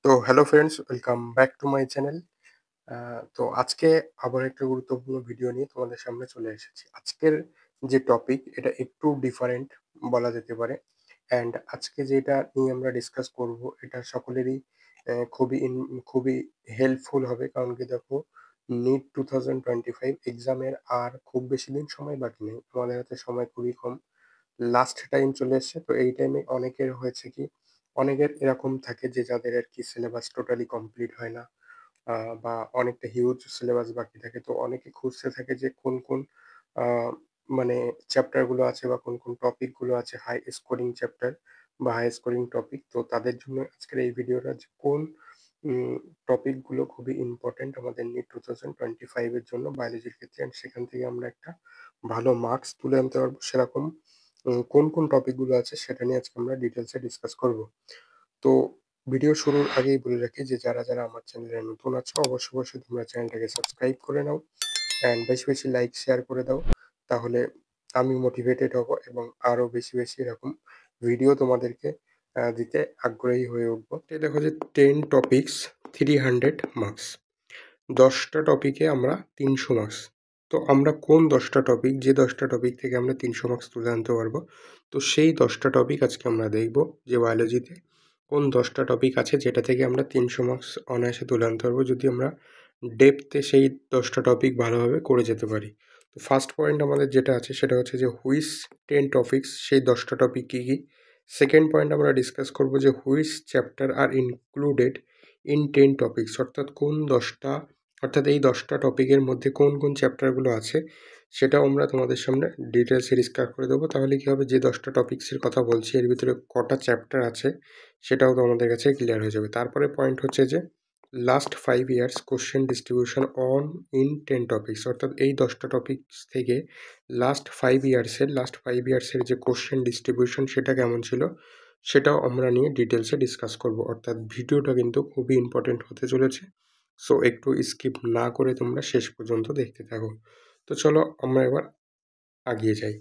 তো hello friends, welcome back to my channel. তো আজকে আবার একটা গুরুত্বপূর্ণ ভিডিও নিয়ে তোমাদের সামনে চলে এসেছি। আজকের যে টপিক এটা একটু ডিফারেন্ট বলা যেতে পারে। অ্যান্ড আজকে যেটা নিয়ে আমরা ডিসকাস করব এটা সকলেরই খুবই হেল্পফুল হবে। কারণ কি দেখো, নিট 2025 এক্সামের আর খুব বেশি দিন সময় বাকি নেই। আমাদের হাতে সময় খুবই কম। লাস্ট টাইম চলে এসছে। তো এই টাইমে অনেকের হয়েছে কি, অনেকের এরকম থাকে যে যাদের আর কি সিলেবাস টোটালি কমপ্লিট হয় না, বা অনেকটা হিউজ সিলেবাস বাকি থাকে। তো অনেকে খুঁজতে থাকে যে কোন আহ, মানে চ্যাপ্টার গুলো আছে বা কোন টপিক গুলো আছে হাই স্কোরিং চ্যাপ্টার বা হাই স্কোরিং টপিক। তো তাদের জন্য আজকের এই ভিডিওটা যে কোন টপিক গুলো খুবই ইম্পর্টেন্ট আমাদের নিট 2025 এর জন্য বায়োলজির ক্ষেত্রে, and সেখান থেকে আমরা একটা ভালো মার্কস তুলে আনতে পারবো সেরকম কোন টপিক গুলো আছে সেটা নিয়ে আজকে আমরা ডিটেলসে ডিসকাস করব। তো ভিডিও শুরুর আগেই বলে রাখি যে যারা আমার চ্যানেলে নতুন আছো অবশ্যই তোমরা চ্যানেলটাকে সাবস্ক্রাইব করে নাও, অ্যান্ড বেশি লাইক শেয়ার করে দাও। তাহলে আমি মোটিভেটেড হব এবং আরো বেশি এরকম ভিডিও তোমাদেরকে দিতে আগ্রহী হয়ে উঠবো। তো দেখো যে 10 টপিকস, 300 মার্কস। 10টা টপিকে আমরা 300 মার্কস। তো আমরা কোন 10টা টপিক, যে 10টা টপিক থেকে আমরা 300 মার্কস তুলে আনতে পারবো, তো সেই 10টা টপিক আজকে আমরা দেখব যে বায়োলজিতে কোন 10টা টপিক আছে যেটা থেকে আমরা 300 মার্কস অনায়াসে তুলে আনতে পারবো যদি আমরা ডেপথে সেই 10টা টপিক ভালোভাবে করে যেতে পারি। তো ফার্স্ট পয়েন্ট আমাদের যেটা আছে সেটা হচ্ছে যে হুইচ 10 টপিক্স, সেই 10টা টপিক কী কী। সেকেন্ড পয়েন্ট আমরা ডিসকাস করবো যে which chapter are included in 10 topics, অর্থাৎ এই 10টা টপিকের মধ্যে কোন চ্যাপ্টারগুলো আছে সেটাও আমরা তোমাদের সামনে ডিটেলসে ডিসকাস করে দেবো। তাহলে কী হবে, যে 10টা টপিক্সের কথা বলছি এর ভিতরে কটা চ্যাপ্টার আছে সেটাও তো আমাদের কাছে ক্লিয়ার হয়ে যাবে। তারপরে পয়েন্ট হচ্ছে যে last 5 years question distribution on in 10 topics, অর্থাৎ এই 10টা টপিক্স থেকে লাস্ট 5 ইয়ার্সের যে কোশ্চেন ডিস্ট্রিবিউশন সেটা কেমন ছিল সেটাও আমরা নিয়ে ডিটেলসে ডিসকাস করব। অর্থাৎ ভিডিওটা কিন্তু খুবই ইম্পর্টেন্ট হতে চলেছে। সো একটু স্কিপ না করে তোমরা শেষ পর্যন্ত দেখতে থাকো। তো চলো আমরা এবার আগিয়ে যাই।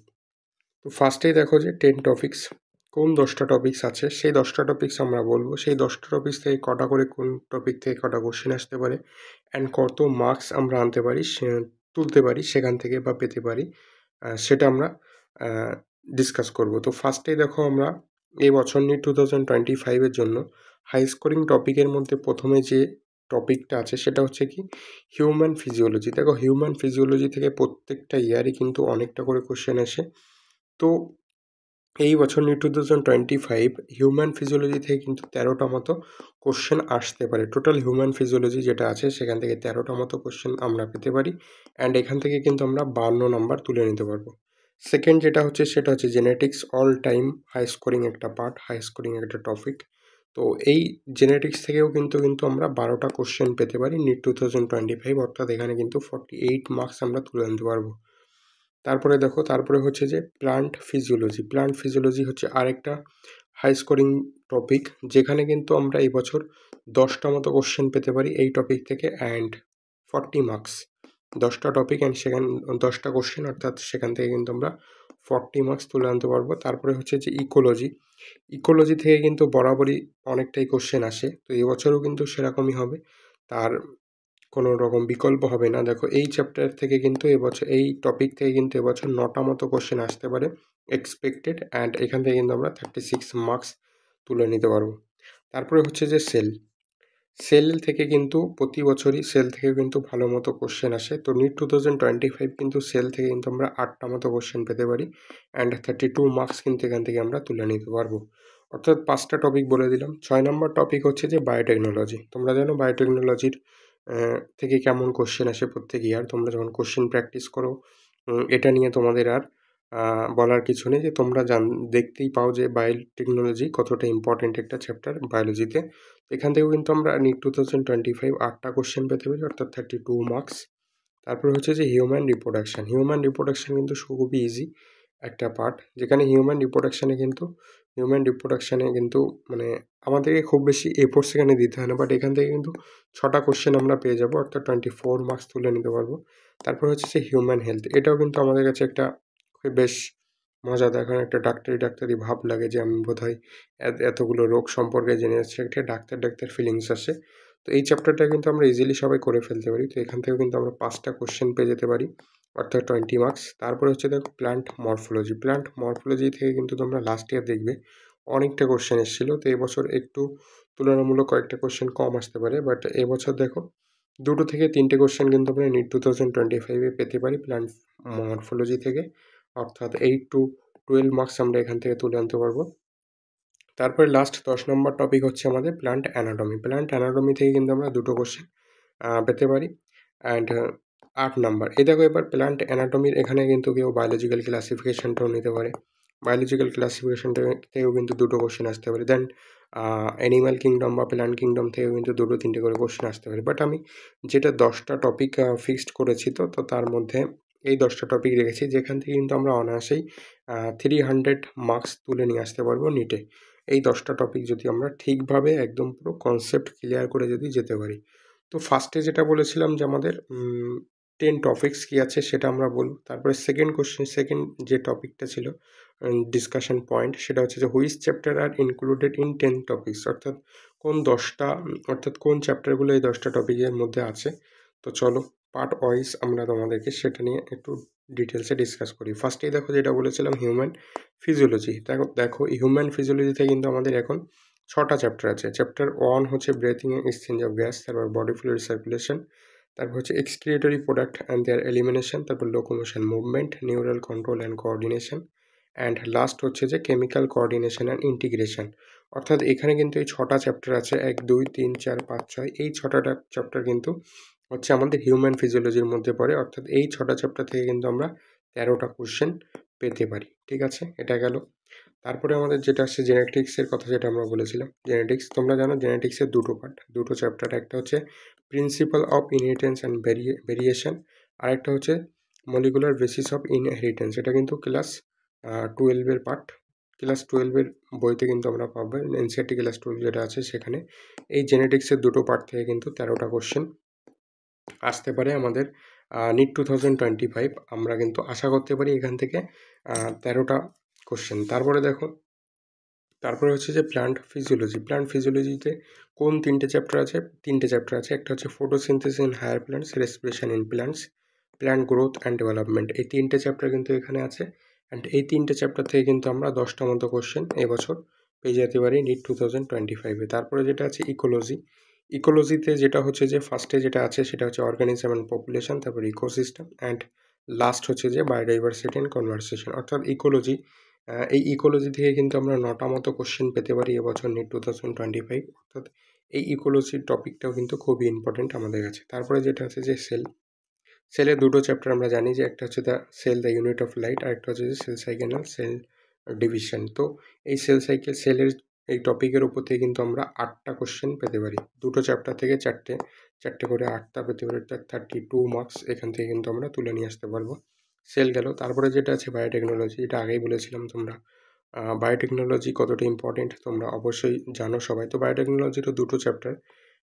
তো ফার্স্টেই দেখো যে 10 টপিক্স, কোন 10টা টপিক্স আছে সেই 10টা টপিক্স আমরা বলবো। সেই 10টা টপিক্স থেকে কটা করে কোন টপিক থেকে কটা কোশ্চেন আসতে পারে, অ্যান্ড কত মার্কস আমরা আনতে পারি, তুলতে পারি সেখান থেকে বা পেতে পারি, সেটা আমরা ডিসকাস করব। তো ফার্স্টেই দেখো আমরা এই বছর নিট 2025-এর জন্য হাই স্কোরিং টপিকের মধ্যে প্রথমে যে টপিকটা আছে সেটা হচ্ছে কি হিউম্যান ফিজিওলজি। দেখো হিউম্যান ফিজিওলজি থেকে প্রত্যেকটা ইয়ারই কিন্তু অনেকটা করে কোশ্চেন আসে। তো এই বছর নিট 2025 হিউম্যান ফিজিওলজি থেকে কিন্তু 13টা মতো কোশ্চেন আসতে পারে। টোটাল হিউম্যান ফিজিওলজি যেটা আছে সেখান থেকে 13টা মতো কোশ্চেন আমরা পেতে পারি, অ্যান্ড এখান থেকে কিন্তু আমরা 52 নাম্বার তুলে নিতে পারবো। সেকেন্ড যেটা হচ্ছে সেটা হচ্ছে genetics, all time high scoring একটা পার্ট, হাই স্কোরিং একটা টপিক। তো এই জেনেটিক্স থেকেও কিন্তু আমরা 12টা কোশ্চেন পেতে পারি নিট 2025, অর্থাৎ এখানে কিন্তু 48 মার্কস আমরা তুলে আনতে পারবো। তারপরে দেখো, তারপরে হচ্ছে যে প্লান্ট ফিজিওলজি হচ্ছে আরেকটা হাই স্কোরিং টপিক, যেখানে কিন্তু আমরা এই বছর 10টা মতো কোশ্চেন পেতে পারি এই টপিক থেকে, অ্যান্ড 40 মার্কস। 10টা টপিক অ্যান্ড সেখান 10টা কোশ্চেন, অর্থাৎ সেখান থেকে কিন্তু আমরা 40 মার্কস তুলে আনতে পারবো। তারপরে হচ্ছে যে ইকোলজি থেকে কিন্তু বরাবরই অনেকটাই কোশ্চেন আসে, তো এবছরও কিন্তু সেরকমই হবে, তার কোনো রকম বিকল্প হবে না। দেখো এই চ্যাপ্টার থেকে কিন্তু এবছর, এই টপিক থেকে কিন্তু এবছর 9টা মতো কোশ্চেন আসতে পারে এক্সপেক্টেড, অ্যান্ড এখান থেকে কিন্তু আমরা 36 মার্কস তুলে নিতে পারবো। তারপরে হচ্ছে যে সেল থেকে কিন্তু প্রতি বছরই সেল থেকে কিন্তু ভালো মতো কোশ্চেন আসে। তো নিট 2025 কিন্তু সেল থেকে কিন্তু আমরা 8টা মতো কোশ্চেন পেতে পারি, অ্যান্ড 32 মার্কস কিন্তু এখান থেকে আমরা তুলে নিতে পারবো। অর্থাৎ 5টা টপিক বলে দিলাম। 6 নম্বর টপিক হচ্ছে যে বায়োটেকনোলজি। তোমরা জানো বায়োটেকনোলজির থেকে কেমন কোশ্চেন আসে প্রত্যেক ইয়ার। তোমরা যখন কোশ্চেন প্র্যাকটিস করো, এটা নিয়ে তোমাদের আর বলার কিছু নেই, যে তোমরা দেখতেই পাও যে বায়োটেকনোলজি কতটা ইম্পর্টেন্ট একটা চ্যাপ্টার বায়োলজিতে। এখান থেকেও কিন্তু আমরা নিট 2025 8টা কোশ্চেন পেতে পারি, অর্থাৎ 32 মার্কস। তারপর হচ্ছে যে হিউম্যান রিপ্রোডাকশন কিন্তু খুবই ইজি একটা পার্ট, যেখানে হিউম্যান রিপ্রোডাকশানে কিন্তু মানে আমাদেরকে খুব বেশি এফোর্ট সেখানে দিতে হয় না, বাট এখান থেকে কিন্তু 6টা কোশ্চেন আমরা পেয়ে যাবো, অর্থাৎ 24 মার্কস তুলে নিতে পারবো। তারপর হচ্ছে যে হিউম্যান হেলথ, এটাও কিন্তু আমাদের কাছে একটা বেশ মজা দেখানো একটা ডাক্তারি ভাব লাগে যে আমি বোধহয় এতগুলো রোগ সম্পর্কে জেনে যাচ্ছি, একটা ডাক্তার ফিলিংস আসে। তো এই চ্যাপ্টারটা কিন্তু আমরা ইজিলি সবাই করে ফেলতে পারি। তো এখান থেকেও কিন্তু আমরা 5টা কোশ্চেন পেয়ে যেতে পারি, অর্থাৎ 20 মার্কস। তারপরে হচ্ছে দেখো প্ল্যান্ট মরফোলজি থেকে কিন্তু তোমরা লাস্ট ইয়ার দেখবে অনেকটা কোশ্চেন এসেছিলো। তো এবছর একটু তুলনামূলক কয়েকটা কোশ্চেন কম আসতে পারে, বাট এবছর দেখো 2 থেকে 3টে কোশ্চেন কিন্তু আমরা নিট 2025 পেতে পারি প্ল্যান্ট মরফোলজি থেকে, অর্থাৎ 8 to 12 মার্কস আমরা এখান থেকে তুলে আনতে পারবো। তারপরে লাস্ট 10 নম্বর টপিক হচ্ছে আমাদের প্ল্যান্ট অ্যানাটমি থেকে কিন্তু আমরা 2টো কোশ্চেন পেতে পারি। অ্যান্ড 8 নাম্বার এই দেখো, এবার প্ল্যান্ট অ্যানাটমির এখানে কিন্তু কেউ বায়োলজিক্যাল ক্লাসিফিকেশনটাও নিতে পারে। বায়োলজিক্যাল ক্লাসিফিকেশনটা থেকেও কিন্তু 2টো কোশ্চেন আসতে পারে। দেন অ্যানিম্যাল কিংডম বা প্ল্যান্ট কিংডম থেকেও কিন্তু 2-3টে করে কোশ্চেন আসতে পারে। বাট আমি যেটা 10টা টপিক ফিক্সড করেছি, তো তার মধ্যে এই 10টা টপিক রেখেছি যেখান থেকে কিন্তু আমরা অনায়াসেই 300 মার্কস তুলে নিয়ে আসতে পারবো নিটে। এই 10টা টপিক যদি আমরা ঠিকভাবে একদম পুরো কনসেপ্ট ক্লিয়ার করে যদি যেতে পারি। তো ফার্স্টে যেটা বলেছিলাম যে আমাদের 10 টপিকস কী আছে সেটা আমরা বলব। তারপরে সেকেন্ড যে টপিকটা ছিল ডিসকাশন পয়েন্ট, সেটা হচ্ছে যে which chapter are included in 10 topics, অর্থাৎ অর্থাৎ কোন চ্যাপ্টারগুলো এই 10টা টপিকের মধ্যে আছে। তো চলো পার্ট ওয়াইজ আমরা তোমাদেরকে সেটা নিয়ে একটু ডিটেলসে ডিসকাস করি। ফার্স্টেই দেখো যেটা বলেছিলাম হিউম্যান ফিজিওলজি। দেখো হিউম্যান ফিজিওলজিতে কিন্তু আমাদের এখন 6টা চ্যাপ্টার আছে। চ্যাপ্টার 1 হচ্ছে breathing and exchange of gas, তারপর বডি ফ্লুইড সার্কুলেশন, তারপর হচ্ছে excretory product and their elimination, তারপর locomotion movement, neural control and coordination, and last হচ্ছে যে কেমিক্যাল কোঅর্ডিনেশন অ্যান্ড ইন্টিগ্রেশন। অর্থাৎ এখানে কিন্তু এই 6টা চ্যাপ্টার আছে, 1 2 3 4 5 6, এই 6টা চ্যাপ্টার কিন্তু হচ্ছে আমাদের হিউম্যান ফিজিওলজির মধ্যে পড়ে। অর্থাৎ এই 6টা চ্যাপ্টার থেকে কিন্তু আমরা 13টা কোশ্চেন পেতে পারি। ঠিক আছে, এটা গেল। তারপরে আমাদের যেটা আসছে জেনেটিক্সের কথা, যেটা আমরা বলেছিলাম জেনেটিক্স। তোমরা জানো জেনেটিক্সের 2টো পার্ট, 2টো চ্যাপ্টার। একটা হচ্ছে principal of inheritance and variation, আরেকটা হচ্ছে মলিকুলার বেসিস অফ ইনহেরিটেন্স। এটা কিন্তু ক্লাস 12-এর পার্ট। ক্লাস 12-এর বইতে কিন্তু আমরা পাবো, এনসিইআরটি ক্লাস 12 যেটা আছে সেখানে এই জেনেটিক্সের 2টো পার্ট থেকে কিন্তু 13টা কোশ্চেন আসতে পারে আমাদের নিট 2025। আমরা কিন্তু আশা করতে পারি এখান থেকে 13টা কোশ্চেন। তারপরে হচ্ছে যে প্ল্যান্ট ফিজিওলজিতে কোন 3টে চ্যাপ্টার আছে? 3টে চ্যাপ্টার আছে। একটা হচ্ছে photosynthesis in higher plants, respiration in plants, plant growth and development. এই 3টে চ্যাপ্টার কিন্তু এখানে আছে। অ্যান্ড এই 3টে চ্যাপ্টার থেকে কিন্তু আমরা 10টা মতো কোশ্চেন এবছর পেয়ে যেতে পারি নিট 2025-এ। তারপরে যেটা আছে ইকোলজিতে যেটা হচ্ছে যে ফার্স্টে যেটা আছে সেটা হচ্ছে অর্গানিজম অ্যান্ড পপুলেশন, তারপর ইকোসিস্টেম, অ্যান্ড লাস্ট হচ্ছে যে বায়োডাইভার্সিটি অ্যান্ড কনভারসেশন। অর্থাৎ এই ইকোলজি থেকে কিন্তু আমরা 9টা মতো কোশ্চেন পেতে পারি এবছর নিট 2025। অর্থাৎ এই ইকোলজির টপিকটাও কিন্তু খুবই ইম্পর্টেন্ট আমাদের কাছে। তারপরে যেটা আছে যে সেলের 2টো চ্যাপ্টার আমরা জানি, যে একটা হচ্ছে দ্য ইউনিট অফ লাইট, আর একটা হচ্ছে যে cell cycle and cell division. তো এই সেলের এই টপিকের উপর থেকে কিন্তু আমরা 8টা কোশ্চেন পেতে পারি। 2টো চ্যাপ্টার থেকে চারটে করে 8টা পেতে পারি, 32 মার্কস এখান থেকে কিন্তু আমরা তুলে নিয়ে আসতে পারবো। সেল গেল। তারপরে যেটা আছে বায়োটেকনোলজি, এটা আগেই বলেছিলাম তোমরা। বায়োটেকনোলজি কতটা ইম্পর্টেন্ট তোমরা অবশ্যই জানো সবাই। তো বায়োটেকনোলজিরও 2টো চ্যাপ্টার।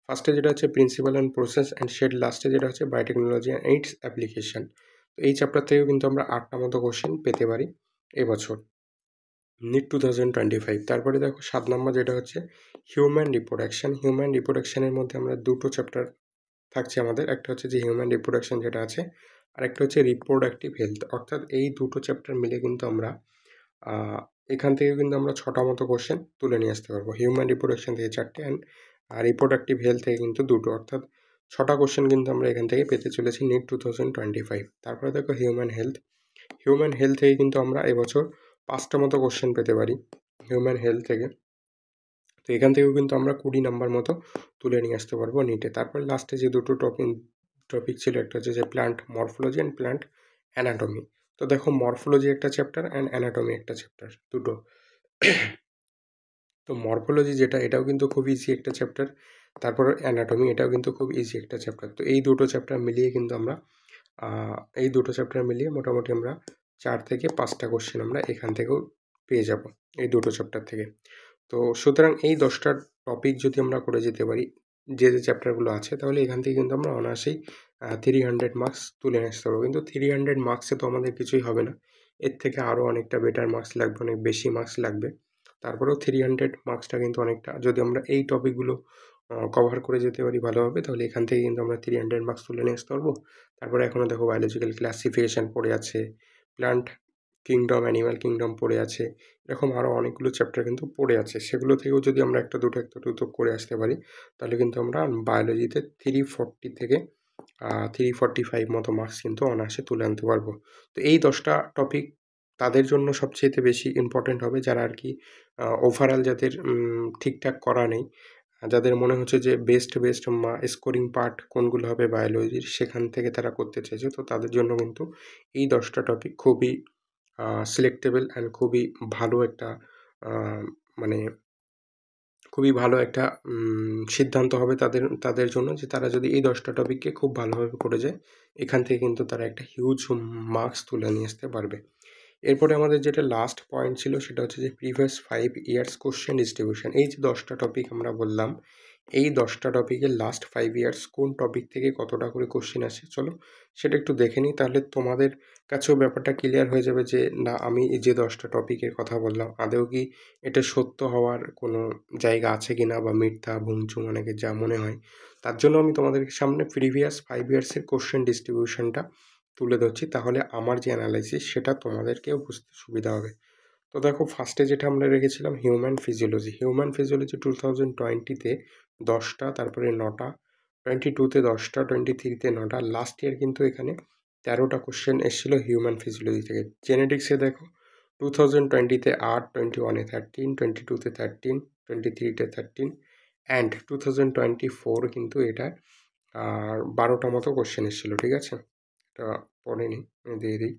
ফার্স্টে যেটা হচ্ছে principle and process and shed, লাস্টে যেটা হচ্ছে বায়োটেকনোলজি অ্যান্ড ইটস অ্যাপ্লিকেশন। তো এই চ্যাপ্টার থেকেও কিন্তু আমরা 8টা মতো কোশ্চেন পেতে পারি এবছর নিট 2025। তারপরে দেখো 7 নম্বর যেটা হচ্ছে হিউম্যান রিপ্রোডাকশনের মধ্যে আমরা 2টো চ্যাপ্টার থাকছে আমাদের। একটা হচ্ছে যে হিউম্যান রিপ্রোডাকশন যেটা আছে, আর একটা হচ্ছে রিপ্রোডাক্টিভ হেলথ। অর্থাৎ এই 2টো চ্যাপ্টার মিলে কিন্তু আমরা এখান থেকে কিন্তু আমরা 6টা মতো কোশ্চেন তুলে নিয়ে আসতে পারবো। হিউম্যান রিপ্রোডাকশন থেকে 4টে অ্যান্ড রিপ্রোডাক্টিভ হেলথ থেকে কিন্তু 2টো, অর্থাৎ 6টা কোশ্চেন কিন্তু আমরা এখান থেকে পেতে চলেছি নিট 2025। তারপরে দেখো হিউম্যান হেলথ থেকে কিন্তু আমরা এবছর 5টা মতো কোশ্চেন পেতে পারি হিউম্যান হেলথ থেকে। তো এখান থেকেও কিন্তু আমরা 20 নাম্বার মতো তুলে নিয়ে আসতে পারবো নিটে। তারপর লাস্টে যে 2টো টপিক ছিল, একটা হচ্ছে যে plant morphology and plant anatomy. তো দেখো মরফোলজি একটা চ্যাপ্টার অ্যান্ড অ্যানাটমি একটা চ্যাপ্টার, 2টো। তো মরফোলজি যেটা, এটাও কিন্তু খুব ইজি একটা চ্যাপ্টার। তারপর অ্যানাটমি, এটাও কিন্তু খুব ইজি একটা চ্যাপ্টার। তো এই 2টো চ্যাপ্টার মিলিয়ে কিন্তু আমরা মোটামুটি আমরা 4 থেকে 5টা কোশ্চেন আমরা এখান থেকেও পেয়ে যাব এই 2টো চ্যাপ্টার থেকে। তো সুতরাং এই 10টা টপিক যদি আমরা করে যেতে পারি, যে চ্যাপ্টারগুলো আছে, তাহলে এখান থেকে কিন্তু আমরা অনায়াসেই 300 মার্কস তুলে আসতে পারবো। কিন্তু 300 মার্কসে তো আমাদের কিছুই হবে না। এর থেকে আরও অনেকটা বেটার মার্কস লাগবে, অনেক বেশি মার্কস লাগবে। তারপরেও 300 মার্কসটা কিন্তু অনেকটা, যদি আমরা এই টপিকগুলো কভার করে যেতে পারি ভালোভাবে, তাহলে এখান থেকে কিন্তু আমরা 300 মার্কস তুলে নিয়ে আসতে পারবো। তারপরে এখনও দেখো বায়োলজিক্যাল ক্লাসিফিকেশন পড়ে আছে, প্লান্ট কিংডম, অ্যানিম্যাল কিংডম পড়ে আছে, এরকম আরও অনেকগুলো চ্যাপ্টার কিন্তু পড়ে আছে। সেগুলো থেকেও যদি আমরা একটা দুটো করে আসতে পারি, তাহলে কিন্তু আমরা বায়োলজিতে 340 থেকে 345 মতো মার্কস কিন্তু অনায়াসে তুলে আনতে পারবো। তো এই 10টা টপিক তাদের জন্য সবচাইতে বেশি ইম্পর্টেন্ট হবে, যারা আর কি ওভারঅল যাদের ঠিকঠাক করা নেই, যাদের মনে হচ্ছে যে বেস্ট স্কোরিং পার্ট কোনগুলো হবে বায়োলজির, সেখান থেকে তারা করতে চাইছে। তো তাদের জন্য কিন্তু এই 10টা টপিক খুবই সিলেক্টেবল অ্যান্ড খুবই ভালো একটা মানে খুবই ভালো একটা সিদ্ধান্ত হবে তাদের জন্য, যে তারা যদি এই 10টা টপিককে খুব ভালোভাবে করে যায়, এখান থেকে কিন্তু তারা একটা হিউজ মার্কস তুলে নিয়ে আসতে পারবে। এরপরে আমাদের যেটা লাস্ট পয়েন্ট ছিল, সেটা হচ্ছে যে প্রিভিয়াস 5 ইয়ার্স কোশ্চেন ডিস্ট্রিবিউশন। এই যে 10টা টপিক আমরা বললাম, এই 10টা টপিকের লাস্ট 5 ইয়ার্স কোন টপিক থেকে কতটা করে কোশ্চেন আসে, চলো সেটা একটু দেখে নিই। তাহলে তোমাদের কাছেও ব্যাপারটা ক্লিয়ার হয়ে যাবে যে না, আমি এই যে 10টা টপিকের কথা বললাম, আদৌ কি এটা সত্য হওয়ার কোনো জায়গা আছে কি না, বা মিথ্যা ভুংচুং অনেকের যা মনে হয়। তার জন্য আমি তোমাদের সামনে প্রিভিয়াস 5 ইয়ার্সের কোশ্চেন ডিস্ট্রিবিউশনটা তুলে ধরছি, তাহলে আমার যে অ্যানালাইসিস সেটা তোমাদেরকেও বুঝতে সুবিধা হবে। তো দেখো, ফার্স্টে যেটা আমরা রেখেছিলাম হিউম্যান ফিজিওলজি। 2020-তে 10টা, তারপরে 9টা, 22-তে 10টা, 23-তে 9টা, লাস্ট ইয়ার কিন্তু এখানে 13টা কোশ্চেন এসেছিলো হিউম্যান ফিজিওলজি থেকে। জেনেটিক্সে দেখো 2020-তে 8, 21-এ 13, 22-তে 13, 23-তে 13 অ্যান্ড 2024 কিন্তু এটা 12টা মতো কোশ্চেন এসেছিলো। ঠিক আছে, এটা পড়ে নিই, দিয়ে দিই।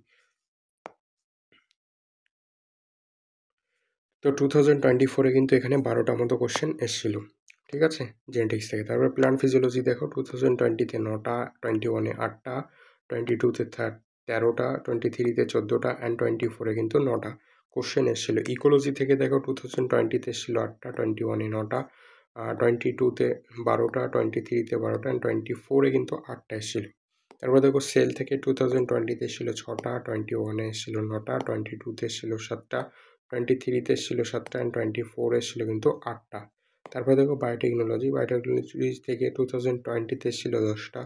তো 2024-এ কিন্তু এখানে 12টা মতো কোশ্চেন এসেছিল। ঠিক আছে, জেনেটিক্স থেকে। তারপর প্লান্ট ফিজিওলজি দেখো 2020-তে 9টা, 21-এ 8টা, 22-তে 13টা, 23-তে 14টা অ্যান্ড 24-এ কিন্তু 9টা কোশ্চেন এসেছিল। ইকোলজি থেকে দেখো 2020-তে এসেছিল 8টা, 21-এ 9টা, 22-তে 12টা, 23-তে 12টা অ্যান্ড 24-এ কিন্তু 8টা এসেছিল। তারপর দেখো সেল থেকে 2020-তে এসেছিল 6টা, 21-এ এসেছিল 9টা, 22-তে এসেছিল 7টা, 23-তে এসেছিল 7টা অ্যান্ড 24 এসেছিল কিন্তু 8টা। তারপরে দেখো বায়োটেকনোলজি থেকে 2020-তে এসেছিল 10টা,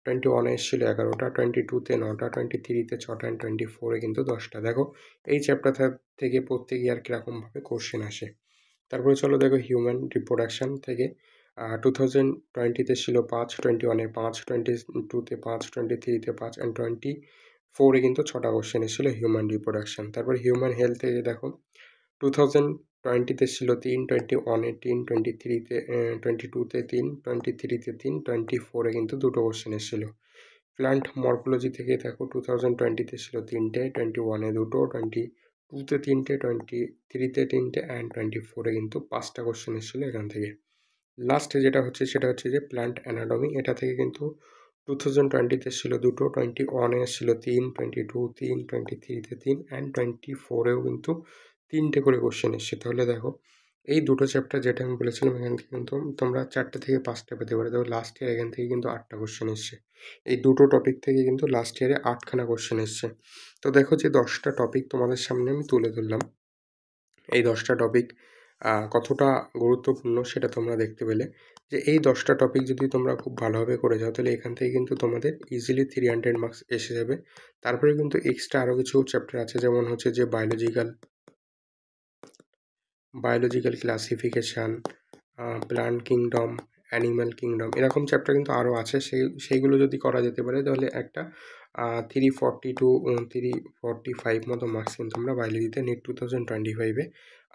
21-এ এসেছিল 11টা, 22-তে 9টা, 23-তে 6টা অ্যান্ড 24-এ কিন্তু 10টা। দেখো এই চ্যাপ্টার থেকে প্রত্যেক ইয়ার কীরকমভাবে কোশ্চেন আসে। তারপরে চলো দেখো হিউম্যান রিপ্রোডাকশন থেকে 2020-তে ছিল 5, 21-এ 5, 22-তে 5, 23-তে 5 অ্যান্ড 24-এ কিন্তু 6টা কোশ্চেন এসেছিল হিউম্যান রিপ্রোডাকশন। তারপর হিউম্যান হেলথ থেকে দেখো 2020-তে ছিল 3, 21-এ 3, 23-তে 22-তে 3, 23-তে 3, 24-এ কিন্তু 2টো কোশ্চেন এসেছিল। প্লান্ট মরফোলজি থেকে দেখো 2020-তে ছিল 3টে, 21-এ 2টো, 22-তে 3টে, 23-তে 3টে অ্যান্ড 24-এ কিন্তু 5টা কোশ্চেন এসেছিল এখান থেকে। লাস্টে যেটা হচ্ছে সেটা হচ্ছে যে প্লান্ট অ্যানাটমি। এটা থেকে কিন্তু 2020-তে ছিল 2টো, 21-এ ছিল 3, 22 3, 23-তে 3 অ্যান্ড 24-এও কিন্তু 3টে করে কোশ্চেন এসছে। তাহলে দেখো এই দুটো চ্যাপ্টার যেটা আমি বলেছিলাম, এখান থেকে কিন্তু তোমরা 4টে থেকে 5টা পেতে পারো। দেখো লাস্ট ইয়ার এখান থেকে কিন্তু 8টা কোশ্চেন এসছে। এই দুটো টপিক থেকে কিন্তু লাস্ট ইয়ারে 8খানা কোশ্চেন এসছে। তো দেখো যে 10টা টপিক তোমাদের সামনে আমি তুলে ধরলাম, এই 10টা টপিক কতটা গুরুত্বপূর্ণ সেটা তোমরা দেখতে পেলে। যে এই 10টা টপিক যদি তোমরা খুব ভালোভাবে করে যাও, তাহলে এখান থেকে কিন্তু তোমাদের ইজিলি 300 মার্কস এসে যাবে। তারপরে কিন্তু এক্সট্রা আরও কিছু চ্যাপ্টার আছে, যেমন হচ্ছে যে biological classification, plant kingdom, animal kingdom, এরকম চ্যাপ্টার কিন্তু আরও আছে। সেইগুলো যদি করা যেতে পারে, তাহলে একটা 340 to 345 মতো মার্কস কিন্তু আমরা বায়োলজিতে নেট 2025-এ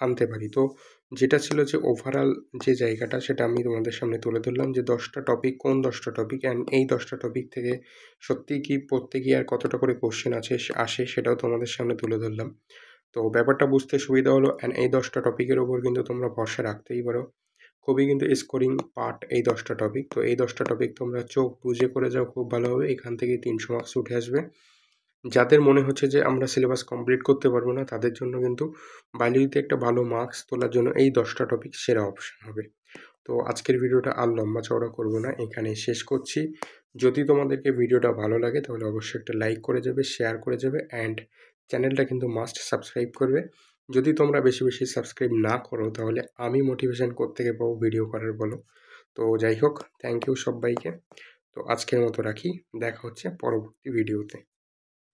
আনতে পারি। তো যেটা ছিল যে ওভারঅল যে জায়গাটা, সেটা আমি তোমাদের সামনে তুলে ধরলাম, যে 10টা টপিক কোন 10টা টপিক, অ্যান্ড এই 10টা টপিক থেকে সত্যিই কি প্রত্যেক ইয়ার কতটা করে কোশ্চেন আসে সেটাও তোমাদের সামনে তুলে ধরলাম। তো ব্যাপারটা বুঝতে সুবিধা হলো, অ্যান্ড এই 10টা টপিকের ওপর কিন্তু তোমরা ভরসা রাখতেই পারো। খুবই কিন্তু স্কোরিং পার্ট এই 10টা টপিক। তো এই 10টা টপিক তোমরা চোখ বুজে করে যাও খুব ভালোভাবে, এখান থেকে 300 মার্কস উঠে আসবে। যাদের মনে হচ্ছে যে আমরা সিলেবাস কমপ্লিট করতে পারবো না, তাদের জন্য কিন্তু বায়োলজিতে একটা ভালো মার্কস তোলার জন্য এই 10টা টপিক সেরা অপশন হবে। তো আজকের ভিডিওটা আর লম্বা চওড়া করবো না, এখানেই শেষ করছি। যদি তোমাদেরকে ভিডিওটা ভালো লাগে, তাহলে অবশ্যই একটা লাইক করে যাবে, শেয়ার করে যাবে, অ্যান্ড চ্যানেলটা কিন্তু মাস্ট সাবস্ক্রাইব করবে। যদি তোমরা বেশি বেশি সাবস্ক্রাইব না করো তাহলে আমি মোটিভেশন কোত্থেকে পাবো ভিডিও করার বলো? তো যাই হোক, থ্যাংক ইউ সব্বাইকে। তো আজকের মতো রাখি। দেখা হচ্ছে পরবর্তী ভিডিওতে।